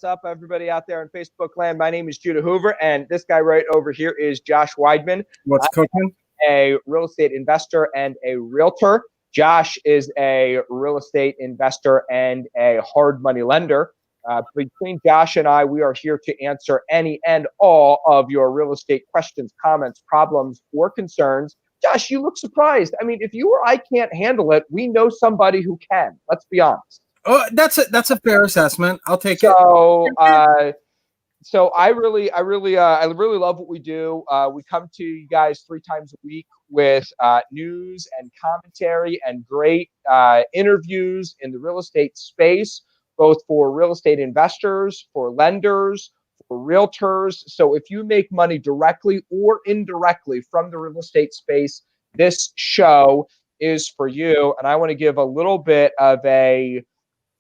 What's up, everybody out there in Facebook land? My name is Judah Hoover, and this guy right over here is Josh Weidman. What's cooking? A real estate investor and a realtor. Josh is a real estate investor and a hard money lender. Between Josh and I, we are here to answer any and all of your real estate questions, comments, problems, or concerns. Josh, you look surprised. I mean, if you or I can't handle it, we know somebody who can. Let's be honest. Oh, that's a fair assessment. I'll take it. So I really love what we do. We come to you guys 3 times a week with news and commentary and great interviews in the real estate space, both for real estate investors, for lenders, for realtors. So if you make money directly or indirectly from the real estate space, this show is for you. And I want to give a little bit of a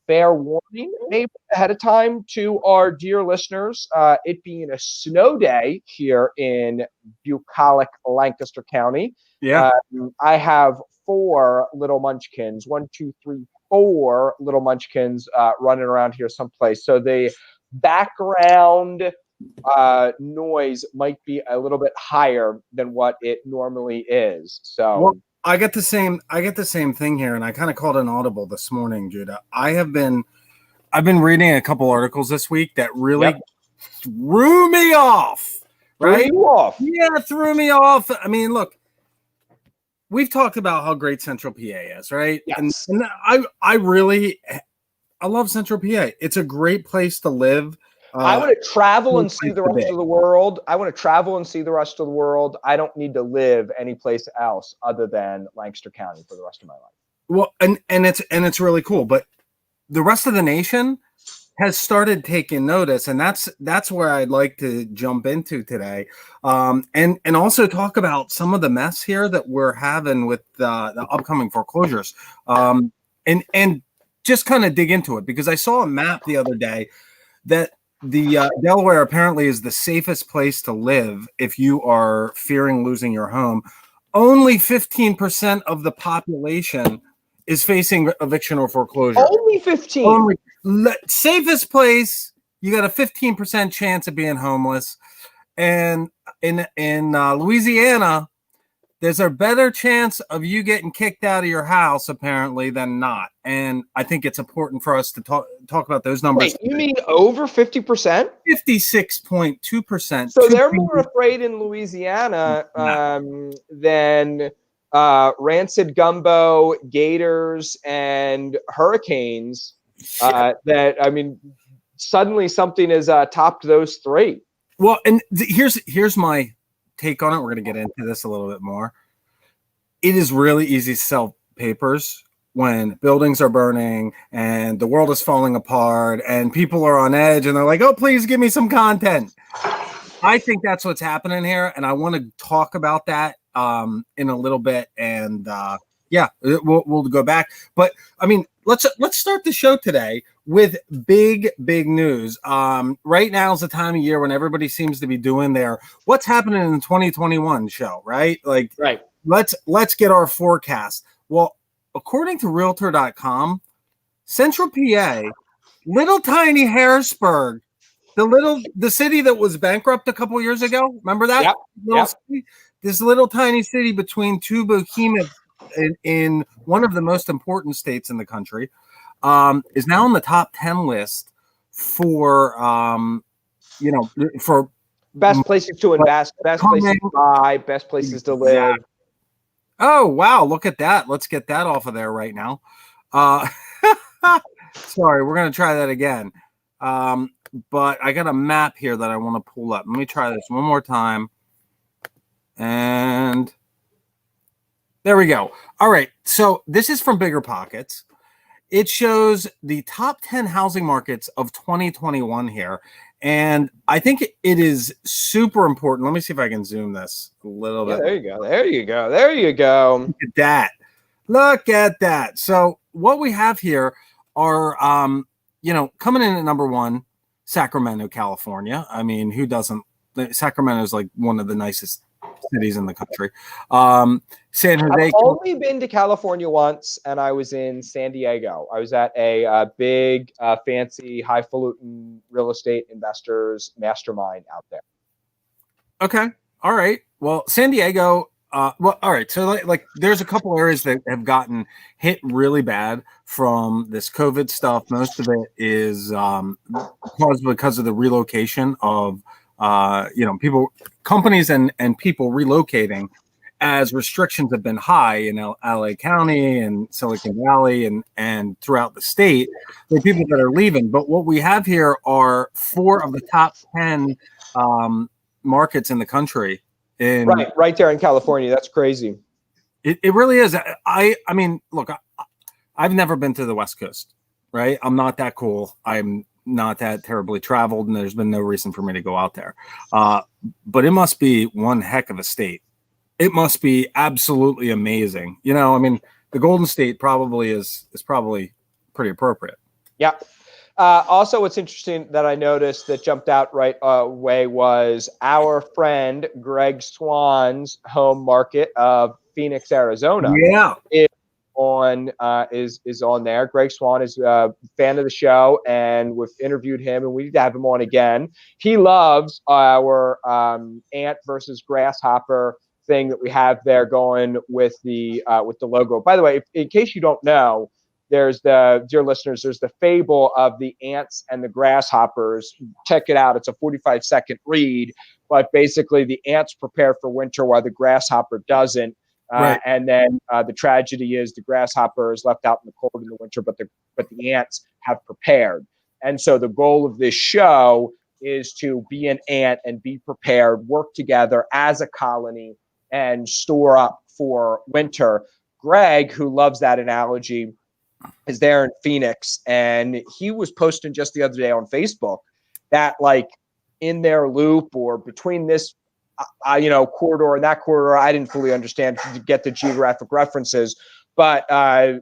fair warning maybe ahead of time to our dear listeners, it being a snow day here in bucolic Lancaster County. Yeah. I have 4 little munchkins, 1, 2, 3, 4 little munchkins running around here someplace. So the background noise might be a little bit higher than what it normally is. So. Well, I get the same thing here, and I kind of called an audible this morning, Judah. I've been reading a couple articles this week that really threw me off. Right? Threw you off? Yeah, threw me off. I mean, look, we've talked about how great Central PA is, right? Yes. And I love Central PA. It's a great place to live. I want to travel and see the rest of the world. I don't need to live any place else other than Lancaster County for the rest of my life. Well, and it's really cool, but the rest of the nation has started taking notice, and that's where I'd like to jump into today, and also talk about some of the mess here that we're having with the upcoming foreclosures, and just kind of dig into it, because I saw a map the other day that the Delaware apparently is the safest place to live if you are fearing losing your home. Only 15% of the population is facing eviction or foreclosure. Only 15. Safest place. You got a 15% chance of being homeless. And in Louisiana, there's a better chance of you getting kicked out of your house, apparently, than not. And I think it's important for us to talk about those numbers. Wait, you mean over 50%? 56.2%. So they're more afraid in Louisiana than rancid gumbo, gators, and hurricanes. Suddenly something has topped those 3. Well, and here's my take on it. We're going to get into this a little bit more. It is really easy to sell papers when buildings are burning and the world is falling apart and people are on edge and they're like, oh, please give me some content. I think that's what's happening here, and I want to talk about that in a little bit, and we'll go back. But I mean, let's start the show today with big news. Right now is the time of year when everybody seems to be doing their what's happening in the 2021 show, right? Like, right. Let's get our forecast. Well, according to Realtor.com, Central PA, little tiny Harrisburg, the city that was bankrupt a couple years ago. Remember that? Yep. City? This little tiny city between 2 behemoths in one of the most important states in the country, is now on the top 10 list for for best places to invest, best places to buy, best places to live. Oh, wow. Look at that. Let's get that off of there right now. Sorry, we're going to try that again. But I got a map here that I want to pull up. Let me try this one more time. And there we go. All right. So this is from Bigger Pockets. It shows the top 10 housing markets of 2021 here. And I think it is super important. Let me see if I can zoom this a little bit. There you go. Look at that. So what we have here are, coming in at number 1, Sacramento, California. I mean, who doesn't? Sacramento is like one of the nicest cities in the country. San I've Jose. only been to California once, and I was in San Diego. I was at a big, fancy, highfalutin real estate investors mastermind out there. Okay. All right. Well, San Diego. Well, all right. So, like, there's a couple areas that have gotten hit really bad from this COVID stuff. Most of it is caused because of the relocation of, people, companies, and people relocating, as restrictions have been high in LA County and Silicon Valley and throughout the state. There are people that are leaving. But what we have here are 4 of the top 10 markets in the country. Right there in California. That's crazy. It really is. I mean, look, I've never been to the West Coast, right? I'm not that cool. I'm not that terribly traveled, and there's been no reason for me to go out there. But it must be one heck of a state. It must be absolutely amazing. I mean, the Golden State probably is probably pretty appropriate. Yeah. Also, what's interesting that I noticed that jumped out right away was our friend Greg Swan's home market of Phoenix, Arizona. Yeah, is on there. Greg Swan is a fan of the show, and we've interviewed him, and we need to have him on again. He loves our ant versus grasshopper thing that we have there going with the logo. By the way, in case you don't know, there's dear listeners, there's the fable of the ants and the grasshoppers. Check it out. It's a 45-second read, but basically the ants prepare for winter while the grasshopper doesn't. Right. And then the tragedy is the grasshopper is left out in the cold in the winter, but the ants have prepared. And so the goal of this show is to be an ant and be prepared, work together as a colony, and store up for winter. Greg, who loves that analogy, is there in Phoenix, and he was posting just the other day on Facebook that, like, in their loop or between this corridor and that corridor, I didn't fully understand to get the geographic references, but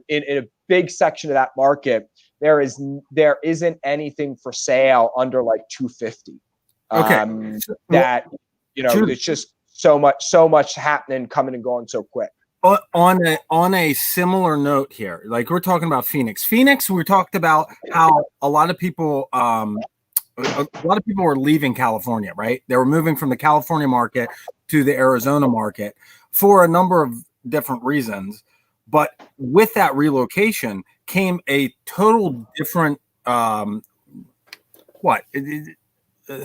in a big section of that market, there isn't anything for sale under like 250. Okay. That it's just so much happening, coming and going so quick. On a similar note here, like we're talking about Phoenix, we talked about how a lot of people were leaving California, right? They were moving from the California market to the Arizona market for a number of different reasons. But with that relocation came a total different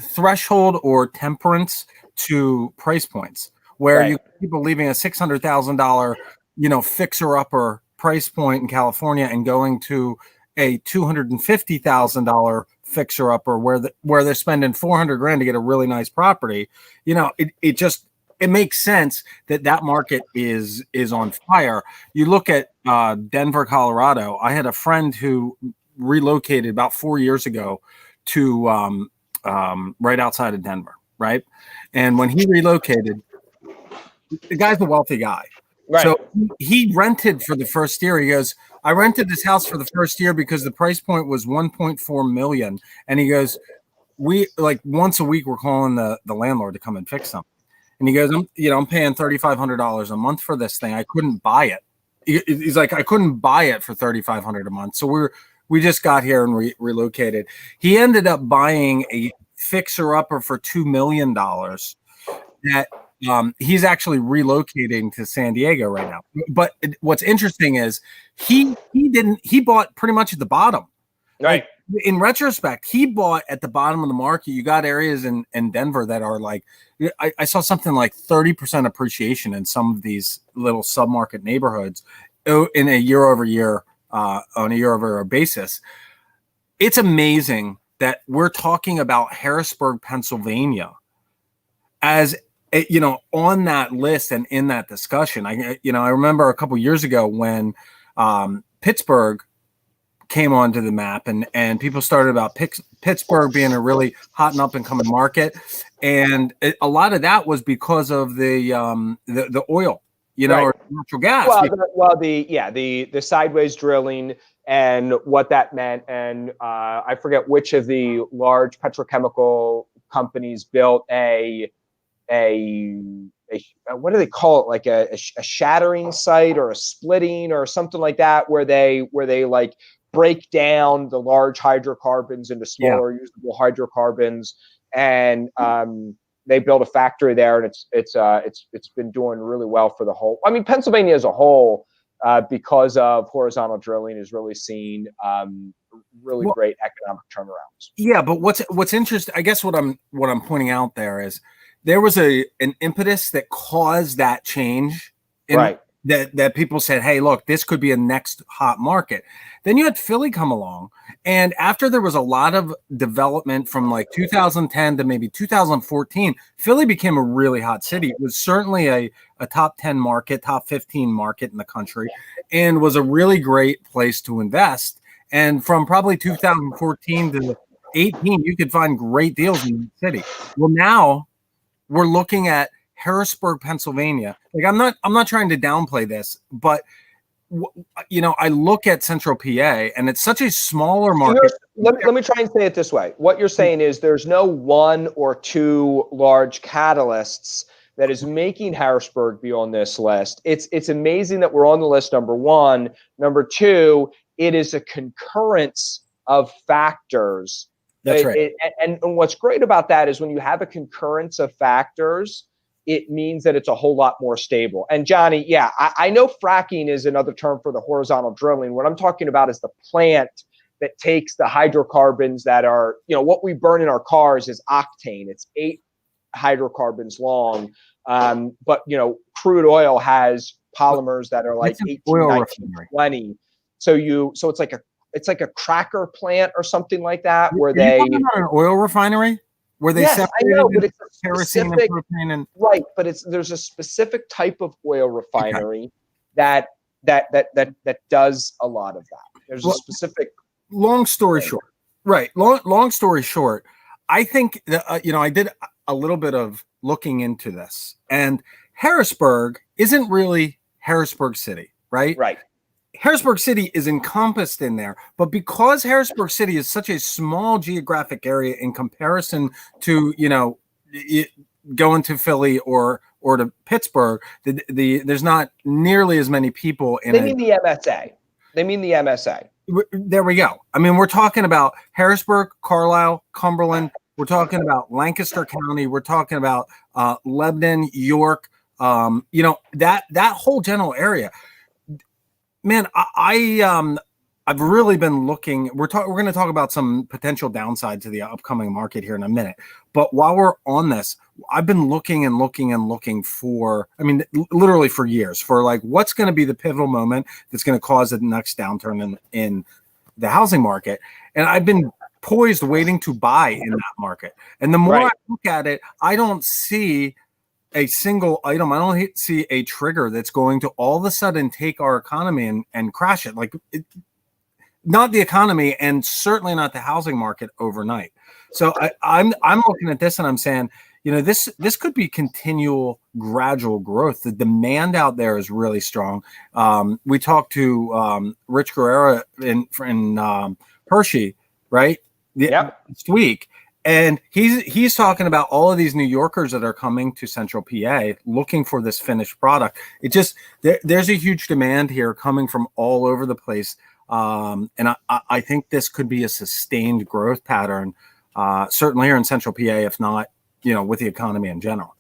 threshold or temperance to price points, where you people leaving a $600,000 fixer-upper price point in California and going to a $250,000 fixer-upper where they're spending $400,000 to get a really nice property. It makes sense that market is on fire. You look at Denver, Colorado. I had a friend who relocated about 4 years ago to right outside of Denver, right? And when he relocated, the guy's a wealthy guy. Right. So he rented for the first year. He goes, I rented this house for the first year because the price point was $1.4 million. And he goes, we like once a week we're calling the landlord to come and fix something. And he goes, I'm paying $3,500 a month for this thing. I couldn't buy it. He's like, I couldn't buy it for $3,500 a month. So we just got here and relocated. He ended up buying a fixer-upper for $2 million that he's actually relocating to San Diego right now. But what's interesting is he bought pretty much at the bottom. Right. Like, in retrospect, he bought at the bottom of the market. You got areas in Denver that are like, I saw something like 30% appreciation in some of these little submarket neighborhoods in a year-over-year on a year-over-year basis. It's amazing that we're talking about Harrisburg, Pennsylvania as on that list and in that discussion. I remember a couple years ago when Pittsburgh came onto the map and people started about Pittsburgh being a really hot and up and coming market. And a lot of that was because of the oil, or natural gas. The sideways drilling and what that meant. And I forget which of the large petrochemical companies built a what do they call it? Like a shattering site or a splitting or something like that, where they like break down the large hydrocarbons into smaller usable hydrocarbons, and they built a factory there, and it's been doing really well for the whole. I mean, Pennsylvania as a whole, because of horizontal drilling, is really seen really great economic turnarounds. Yeah, but what's interesting, I guess what I'm pointing out there is there was an impetus that caused that change, Right. That people said, hey, look, this could be a next hot market. Then you had Philly come along, and after there was a lot of development from like 2010 to maybe 2014, Philly became a really hot city. It was certainly a top 10 market, top 15 market in the country, and was a really great place to invest. And from probably 2014 to 18, you could find great deals in the city. Well, now we're looking at Harrisburg, Pennsylvania. Like, I'm not trying to downplay this, but I look at Central PA, and it's such a smaller market. Let me try and say it this way. What you're saying is there's no one or two large catalysts that is making Harrisburg be on this list. It's amazing that we're on the list, number one. Number two, it is a concurrence of factors. That's right. And what's great about that is when you have a concurrence of factors, it means that it's a whole lot more stable. And Johnny, yeah, I know fracking is another term for the horizontal drilling. What I'm talking about is the plant that takes the hydrocarbons that are, what we burn in our cars is octane. It's 8 hydrocarbons long. But, crude oil has polymers that are like 18, 19, 20. So it's like a cracker plant or something like that, where they an oil refinery where they separate kerosene and propane and right. But there's a specific type of oil refinery that does a lot of that. There's a specific. Long story short, right? Long story short, I think that, I did a little bit of looking into this, and Harrisburg isn't really Harrisburg City, right? Right. Harrisburg City is encompassed in there, but because Harrisburg City is such a small geographic area in comparison to, going to Philly or to Pittsburgh, there's not nearly as many people in it. They mean the MSA. There we go. I mean, we're talking about Harrisburg, Carlisle, Cumberland. We're talking about Lancaster County. We're talking about Lebanon, York. That whole general area. Man, I've really been looking. We're going to talk about some potential downside to the upcoming market here in a minute. But while we're on this, I've been looking and looking for, literally for years, for like what's going to be the pivotal moment that's going to cause the next downturn in the housing market. And I've been poised waiting to buy in that market. And the more I look at it, I don't see a single item. I don't see a trigger that's going to all of a sudden take our economy and crash it. Not the economy, and certainly not the housing market overnight. So I'm looking at this and I'm saying, this could be continual gradual growth. The demand out there is really strong. We talked to Rich Guerrero in Hershey, right? Last week. And he's talking about all of these New Yorkers that are coming to Central PA looking for this finished product. It just there's a huge demand here coming from all over the place, and I think this could be a sustained growth pattern, certainly here in Central PA, if not, with the economy in general.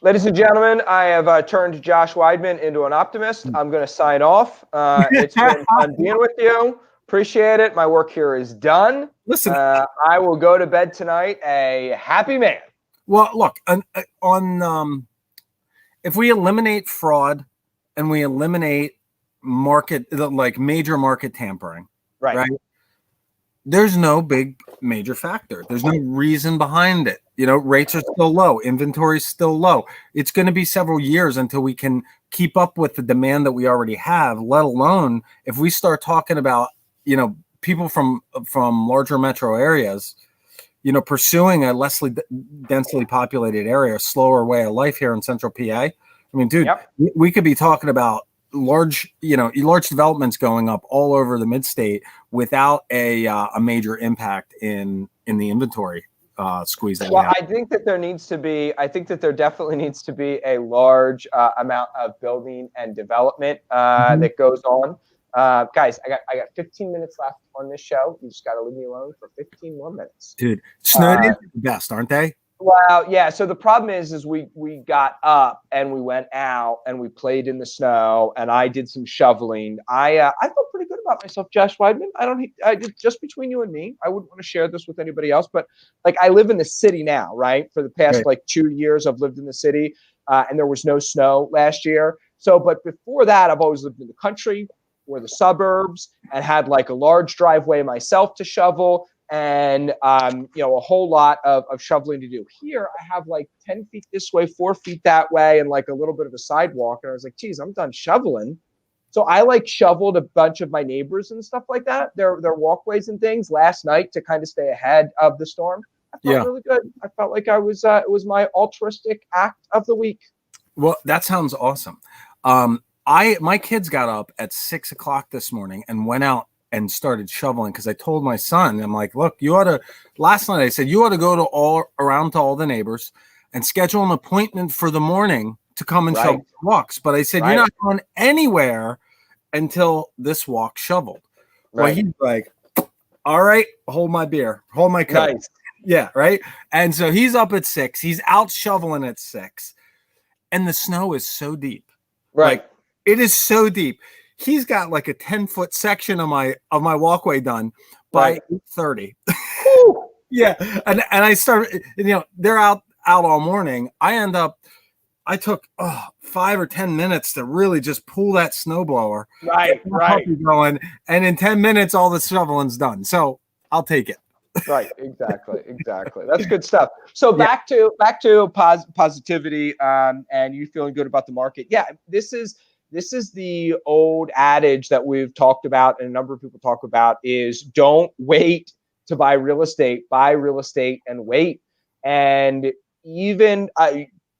Ladies and gentlemen, I have turned Josh Weidman into an optimist. I'm going to sign off. It's been fun being with you. Appreciate it. My work here is done. Listen, I will go to bed tonight a happy man. Well, look, if we eliminate fraud and we eliminate major market tampering, right? There's no big major factor. There's no reason behind it. Rates are still low. Inventory is still low. It's going to be several years until we can keep up with the demand that we already have, let alone if we start talking about, people from larger metro areas, pursuing a less densely populated area, a slower way of life here in Central PA. I mean, dude, we could be talking about large developments going up all over the mid-state without a major impact in the inventory squeeze that we Well, have. I think that there definitely needs to be a large amount of building and development Mhm. that goes on. Guys, I got 15 minutes left on this show. You just got to leave me alone for 15 more minutes. Dude, snow days Uh, are the best, aren't they? Well, yeah. So the problem is we got up and we went out and we played in the snow and I did some shoveling. I felt pretty good about myself, Josh Weidman. I did just between you and me. I wouldn't want to share this with anybody else, but like I live in the city now, right? For the past Right. like 2 years, I've lived in the city, and there was no snow last year. So, but before that, I've always lived in the country or the suburbs and had like a large driveway myself to shovel and a whole lot of shoveling to do. Here, I have like 10 feet this way, 4 feet that way, and like a little bit of a sidewalk. And I was like, geez, I'm done shoveling. So I like shoveled a bunch of my neighbors and stuff like that, their walkways and things last night to kind of stay ahead of the storm. I felt Yeah. really good. I felt like I was it was my altruistic act of the week. Well, that sounds awesome. My kids got up at 6 o'clock this morning and went out and started shoveling because I told my son, I'm like, look, last night I said, you ought to go to all the neighbors and schedule an appointment for the morning to come and shovel walks. But I said, you're not going anywhere until this walk shoveled. Well, he's like, all right, hold my beer, hold my coat. Nice. Yeah, right. And so he's up at 6. He's out shoveling at 6. And the snow is so deep. Right. Like, it is so deep. He's got like a 10-foot section of my walkway done by 8:30. Yeah. And I started, they're out all morning. I took 5 or 10 minutes to really just pull that snowblower. Right. Going, and in 10 minutes, all the shoveling's done. So I'll take it. Right. Exactly. That's good stuff. So back to positivity and you feeling good about the market. Yeah, this is the old adage that we've talked about and a number of people talk about is don't wait to buy real estate and wait. And even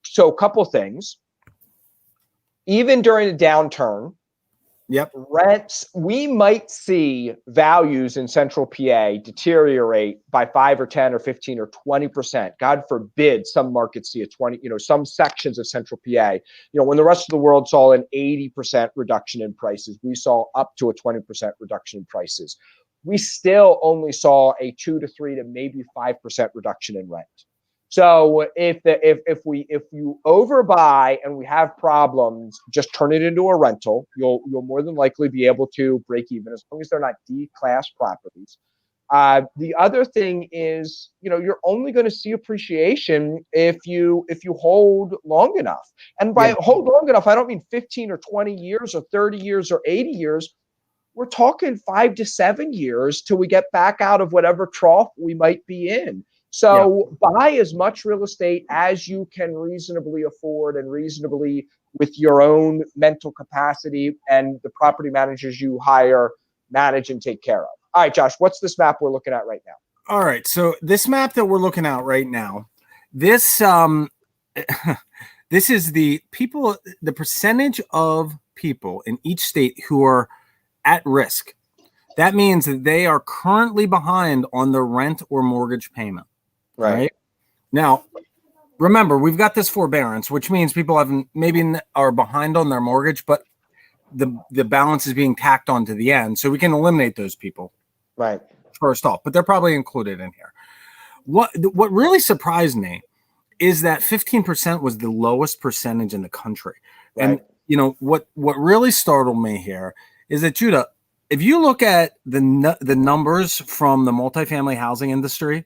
so a couple things. Even during a downturn, rents, we might see values in central PA deteriorate by 5 or 10 or 15 or 20%. God forbid some markets see a 20, some sections of central PA. When the rest of the world saw an 80% reduction in prices, we saw up to a 20% reduction in prices. We still only saw a 2 to 3 to maybe 5% reduction in rent. So if you overbuy and we have problems, just turn it into a rental. You'll more than likely be able to break even as long as they're not D-class properties. The other thing is, you're only going to see appreciation if you hold long enough. And by hold long enough, I don't mean 15 or 20 years or 30 years or 80 years. We're talking 5 to 7 years till we get back out of whatever trough we might be in. So buy as much real estate as you can reasonably afford and reasonably with your own mental capacity and the property managers you hire, manage and take care of. All right, Josh, what's this map we're looking at right now? All right. So this map that we're looking at right now, this this is the percentage of people in each state who are at risk. That means that they are currently behind on their rent or mortgage payment. Right. Now, remember, we've got this forbearance, which means people are behind on their mortgage, but the balance is being tacked on to the end. So we can eliminate those people. Right. First off, but they're probably included in here. What really surprised me is that 15% was the lowest percentage in the country. Right. And what really startled me here is that, Judah, if you look at the numbers from the multifamily housing industry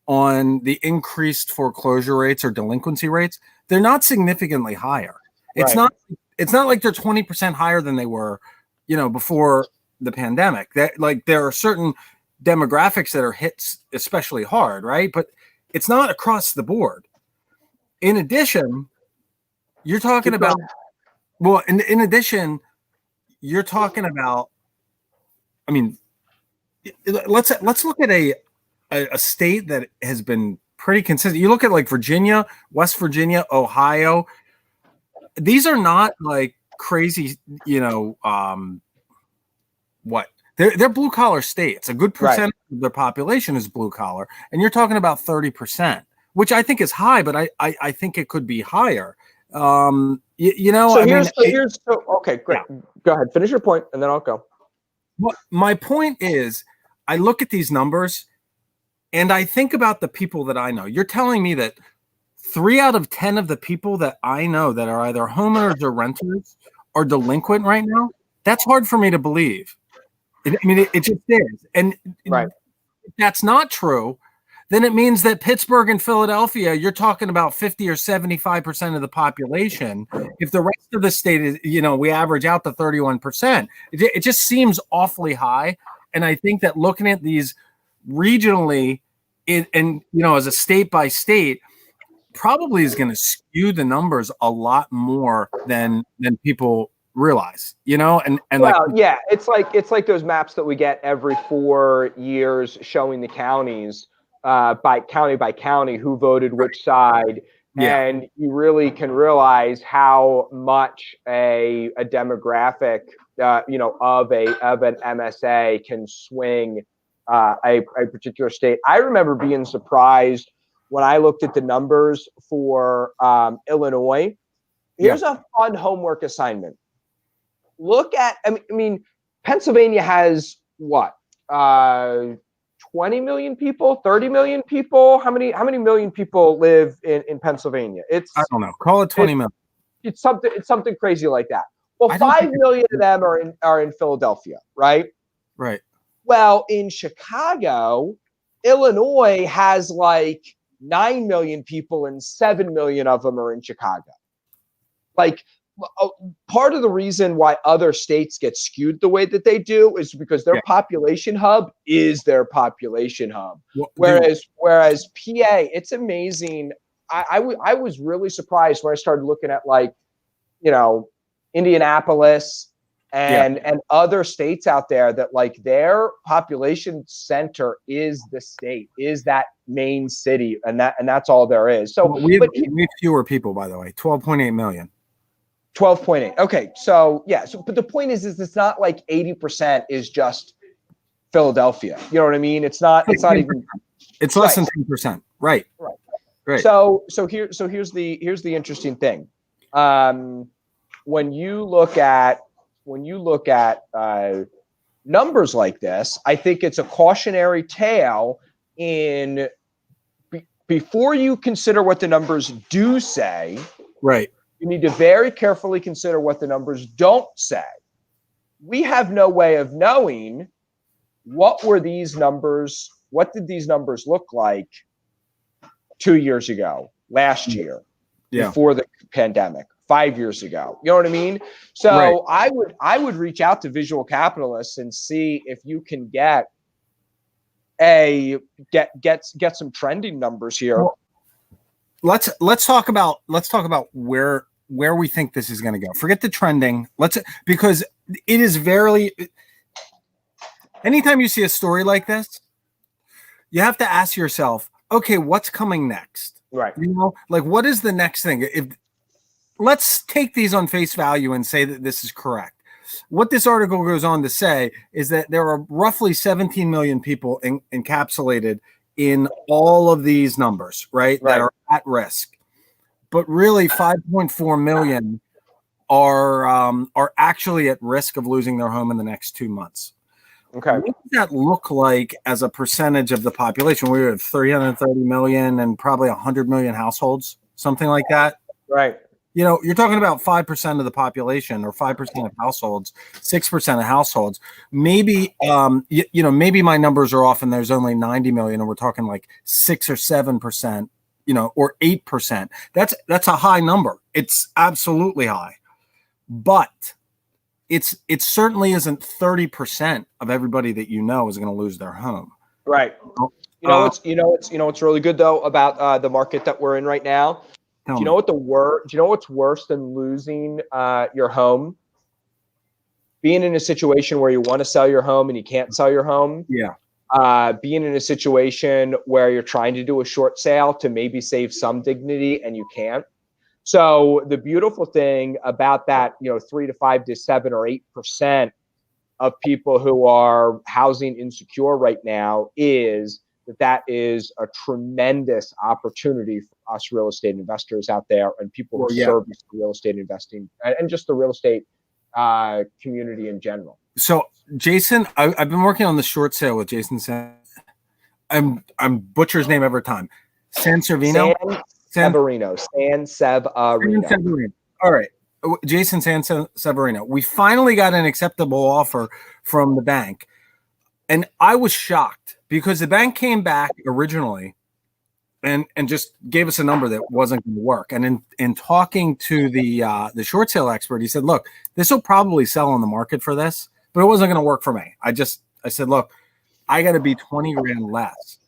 on the increased foreclosure rates or delinquency rates, they're not significantly higher. It's not like they're 20% higher than they were, before the pandemic. There are certain demographics that are hit especially hard, right? But it's not across the board. In addition, you're talking about in addition, you're talking about, I mean, let's look at a state that has been pretty consistent. You look at like Virginia, West Virginia, Ohio. These are not like crazy, They're blue collar states. A good Right. percentage of their population is blue collar, and you're talking about 30%, which I think is high, but I think it could be higher. So I mean, okay, great. yeah. Go ahead, finish your point, and then I'll go. What my point is, I look at these numbers, and I think about the people that I know. You're telling me that 3 out of 10 of the people that I know that are either homeowners or renters are delinquent right now? That's hard for me to believe. It just is. And Right. if that's not true, then it means that Pittsburgh and Philadelphia, you're talking about 50 or 75% of the population. If the rest of the state is, we average out to 31%, it just seems awfully high. And I think that looking at these regionally as a state by state, probably is going to skew the numbers a lot more than people realize, and Well, yeah, it's like those maps that we get every 4 years showing the counties by county who voted which side, Yeah. and you really can realize how much a demographic of an MSA can swing a particular state. I remember being surprised when I looked at the numbers for Illinois. Here's a fun homework assignment. Look at, I mean, Pennsylvania has what? 20 million people, 30 million people. How many million people live in Pennsylvania? I don't know. Call it 20 million. It's something crazy like that. Well, 5 million of them are in Philadelphia, right? Right. Well, in Chicago, Illinois has like 9 million people, and 7 million of them are in Chicago. Like, part of the reason why other states get skewed the way that they do is because their population hub is their population hub. Whereas PA, it's amazing. I was really surprised when I started looking at Indianapolis and other states out there that their population center is the state, is that main city, and that's all there is. So we have fewer people, by the way, 12.8 million. 12.8. Okay. So, but the point is it's not like 80% is just Philadelphia. You know what I mean? It's not even, it's less than 10%. Right. So here's the interesting thing. When you look at numbers like this, I think it's a cautionary tale before you consider what the numbers do say. Right. You need to very carefully consider what the numbers don't say. We have no way of knowing what did these numbers look like 2 years ago, last year, before the pandemic, 5 years ago. You know what I mean? So I would reach out to Visual Capitalists and see if you can get some trending numbers here. Well, let's talk about where we think this is going to go. Forget the trending. Because it is anytime you see a story like this, you have to ask yourself, okay, what's coming next? Right. What is the next thing? Let's take these on face value and say that this is correct. What this article goes on to say is that there are roughly 17 million people encapsulated in all of these numbers, right? That are at risk. But really, 5.4 million are actually at risk of losing their home in the next 2 months. Okay. What does that look like as a percentage of the population? We have 330 million and probably 100 million households, something like that. Right. You're talking about 5% of the population, or 5% of households, 6% of households. Maybe, maybe my numbers are off and there's only 90 million and we're talking like 6 or 7%. Or 8%. That's a high number. It's absolutely high, but it certainly isn't 30% of everybody that is going to lose their home. Right. What's really good though about the market that we're in right now? Do you know what's worse than losing your home? Being in a situation where you want to sell your home and you can't sell your home. Yeah. Being in a situation where you're trying to do a short sale to maybe save some dignity and you can't. So the beautiful thing about that, 3 to 5 to 7 or 8% of people who are housing insecure right now is that is a tremendous opportunity for us real estate investors out there and people who service the real estate investing and just the real estate community in general. So, Jason, I've been working on the short sale with Jason. I'm butcher his name every time. San Severino. San Severino. All right. Jason San Severino. We finally got an acceptable offer from the bank. And I was shocked because the bank came back originally and just gave us a number that wasn't going to work. And in talking to the short sale expert, he said, look, this will probably sell on the market for this, but it wasn't going to work for me. I said, look, I got to be 20 grand less.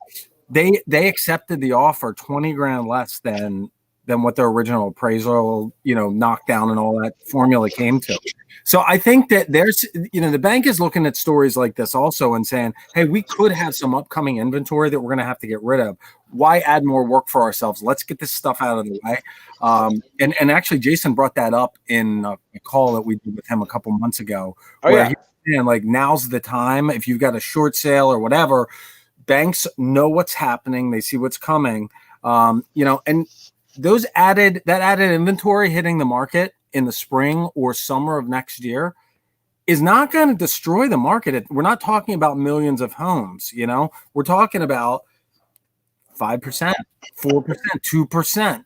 They accepted the offer 20 grand less than what their original appraisal, knockdown and all that formula came to. So I think that there's, the bank is looking at stories like this also and saying, hey, we could have some upcoming inventory that we're going to have to get rid of. Why add more work for ourselves? Let's get this stuff out of the way. And actually, Jason brought that up in a call that we did with him a couple months ago. He was saying, like, now's the time. If you've got a short sale or whatever, banks know what's happening. They see what's coming, and that added inventory hitting the market in the spring or summer of next year is not going to destroy the market. We're not talking about millions of homes. We're talking about 5%, 4%, 2%,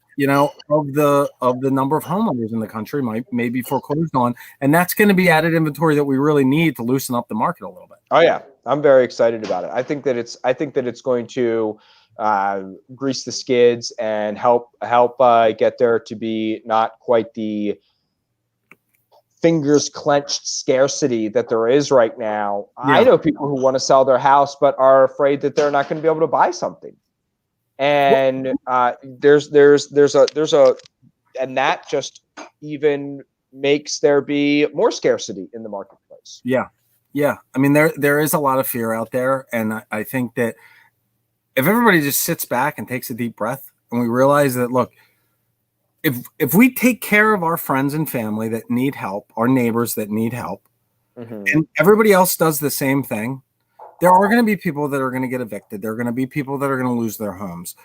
of the number of homeowners in the country may be foreclosed on. And that's going to be added inventory that we really need to loosen up the market a little bit. Oh yeah. I'm very excited about it. I think that it's going to grease the skids and help get there to be not quite the fingers clenched scarcity that there is right now. Yeah. I know people who want to sell their house but are afraid that they're not going to be able to buy something, and there's a and that just even makes there be more scarcity in the marketplace. Yeah. I mean, there is a lot of fear out there, and I think that if everybody just sits back and takes a deep breath and we realize that, look, if we take care of our friends and family that need help, our neighbors that need help, and everybody else does the same thing, there are going to be people that are going to get evicted. There are going to be people that are going to lose their homes.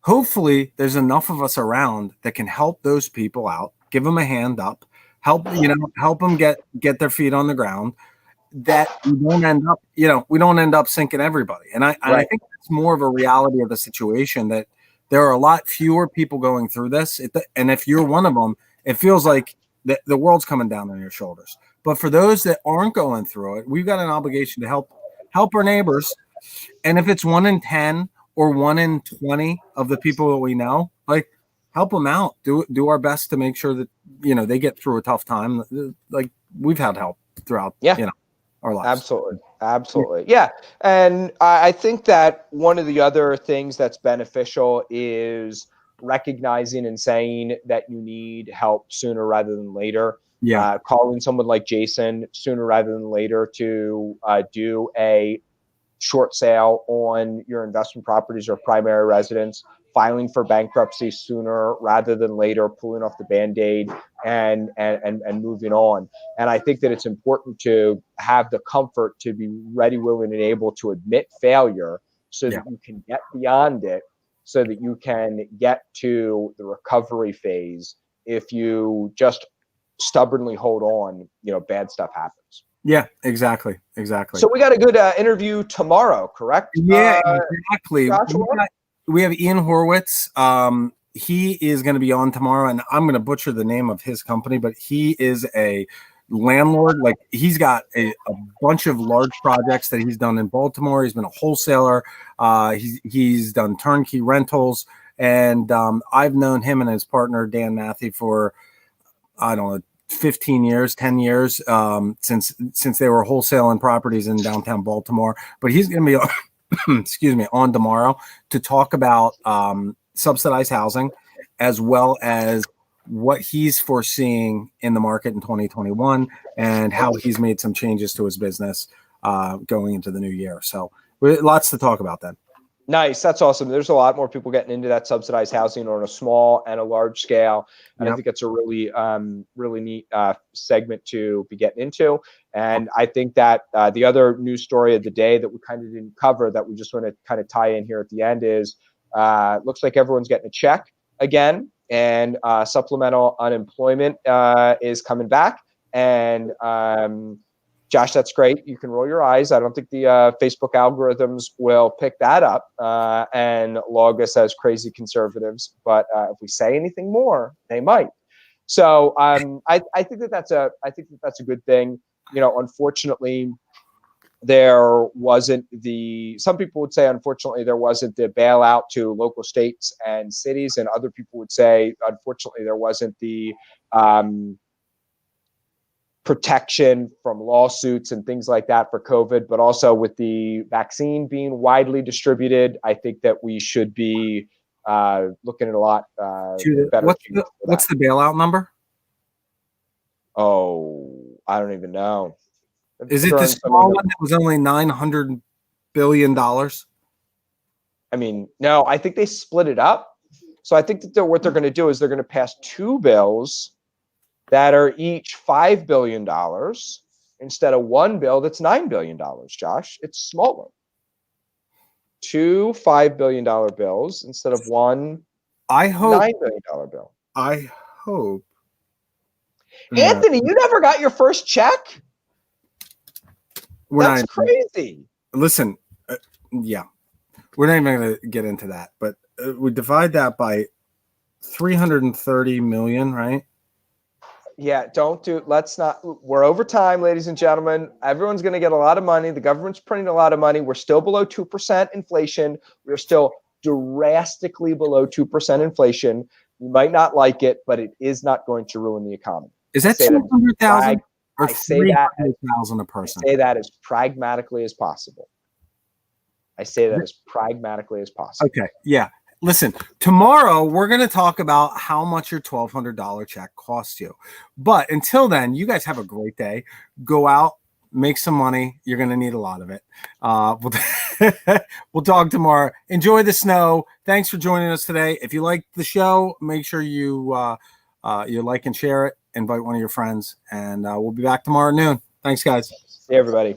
Hopefully, there's enough of us around that can help those people out, give them a hand up, help them get their feet on the ground, that we don't end up sinking everybody. And I think it's more of a reality of the situation that there are a lot fewer people going through this. And if you're one of them, it feels like the world's coming down on your shoulders. But for those that aren't going through it, we've got an obligation to help our neighbors. And if it's 1 in 10 or 1 in 20 of the people that we know, like, help them out, do our best to make sure that, they get through a tough time. Like, we've had help throughout, our lives. Absolutely. Yeah. And I think that one of the other things that's beneficial is recognizing and saying that you need help sooner rather than later. Yeah. Calling someone like Jason sooner rather than later to do a short sale on your investment properties or primary residence, filing for bankruptcy sooner rather than later, pulling off the Band-Aid and moving on. And I think that it's important to have the comfort to be ready, willing, and able to admit failure so that you can get beyond it, so that you can get to the recovery phase. If you just stubbornly hold on, bad stuff happens. Yeah, exactly. So we got a good interview tomorrow, correct? Yeah, exactly. We have Ian Horowitz. He is going to be on tomorrow, and I'm going to butcher the name of his company, but he is a landlord. Like, he's got a bunch of large projects that he's done in Baltimore. He's been a wholesaler. He's done turnkey rentals, and I've known him and his partner Dan Matthew for, I don't know, 15 years, 10 years, since they were wholesaling properties in downtown Baltimore. But he's going to be on tomorrow to talk about subsidized housing, as well as what he's foreseeing in the market in 2021 and how he's made some changes to his business going into the new year. So lots to talk about then. Nice. That's awesome. There's a lot more people getting into that subsidized housing on a small and a large scale. And I think it's a really, really neat segment to be getting into. And I think that the other news story of the day that we kind of didn't cover that we just want to kind of tie in here at the end is looks like everyone's getting a check again, and supplemental unemployment is coming back. And Josh, that's great. You can roll your eyes. I don't think the Facebook algorithms will pick that up and log us as crazy conservatives. But if we say anything more, they might. So I think that's a good thing. You know, unfortunately, there wasn't some people would say, unfortunately, there wasn't the bailout to local states and cities, and other people would say, unfortunately, there wasn't the protection from lawsuits and things like that for COVID, but also with the vaccine being widely distributed, I think that we should be looking at a lot better. What's the bailout number? Oh, I don't even know. Is it the small one that was only $900 billion? I mean, no, I think they split it up. So I think that what they're going to do is they're going to pass two bills that are each $5 billion instead of one bill that's $9 billion, Josh. It's smaller. Two $5 billion bills instead of one $9 billion bill. I hope. Anthony, you never got your first check? That's crazy. Listen, yeah, we're not even going to get into that, but we divide that by 330 million, right? Yeah, let's not, we're over time, ladies and gentlemen. Everyone's going to get a lot of money. The government's printing a lot of money. We're still below 2% inflation. We're still drastically below 2% inflation. You might not like it, but it is not going to ruin the economy. Is that 200,000 or I say that 300,000 a person? I say that as pragmatically as possible. Okay, yeah. Listen, tomorrow we're going to talk about how much your $1,200 check costs you. But until then, you guys have a great day. Go out, make some money. You're going to need a lot of it. We'll talk tomorrow. Enjoy the snow. Thanks for joining us today. If you like the show, make sure you like and share it. Invite one of your friends. And we'll be back tomorrow at noon. Thanks, guys. See everybody.